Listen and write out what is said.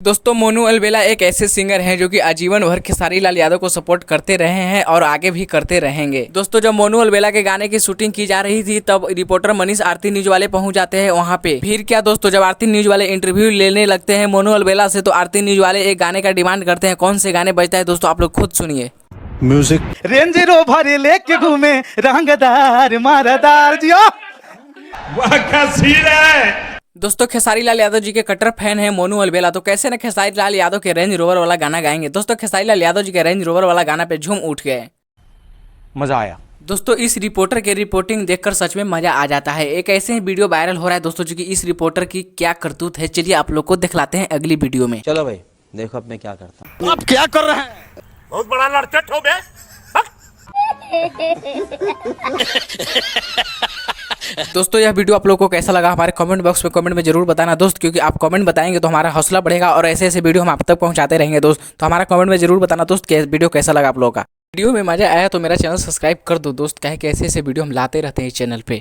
दोस्तों मोनू अलबेला एक ऐसे सिंगर हैं जो कि आजीवन भर खेसारी लाल यादव को सपोर्ट करते रहे हैं और आगे भी करते रहेंगे। दोस्तों जब मोनू अलबेला के गाने की शूटिंग की जा रही थी तब रिपोर्टर मनीष आरती न्यूज वाले पहुंच जाते हैं वहां पे। फिर क्या दोस्तों, जब आरती न्यूज वाले इंटरव्यू लेने लगते हैं मोनू अलबेला से तो आरती न्यूज वाले एक गाने का डिमांड करते हैं। कौन से गाने बजता है दोस्तों आप लोग खुद सुनिए। म्यूजिक रेंज रोवर लेके घूमे रंगदार मारदार जियो। वाह क्या सीन है। दोस्तों खेसारी लाल यादव जी के कट्टर फैन है मोनू अलबेला, तो कैसे न खेसारी लाल यादव के रेंज रोवर वाला गाना गाएंगे। दोस्तों खेसारी लाल यादव जी के रेंज रोवर वाला गाना पे झूम उठ गए, मजा आया। दोस्तों इस रिपोर्टर की रिपोर्टिंग देखकर सच में मजा आ जाता है। एक ऐसे ही वीडियो वायरल हो रहा है दोस्तों, जो कि इस रिपोर्टर की क्या करतूत है, चलिए आप लोग को दिखलाते हैं अगली वीडियो में। चलो भाई देखो अब मैं क्या करता हूँ। आप क्या कर रहे हैं? बहुत बड़ा लड़चट हो बे। दोस्तों यह वीडियो आप लोगों को कैसा लगा हमारे कमेंट बॉक्स में कमेंट में जरूर बताना दोस्त, क्योंकि आप कमेंट बताएंगे तो हमारा हौसला बढ़ेगा और ऐसे ऐसे वीडियो हम आप तक पहुंचाते रहेंगे दोस्त। तो हमारा कमेंट में जरूर बताना दोस्त कि वीडियो कैसा लगा आप लोगों का। वीडियो में मजा आया तो मेरा चैनल सब्सक्राइब कर दो दोस्त, क्या है कि ऐसे ऐसे वीडियो हम लाते रहते हैं इस चैनल पे।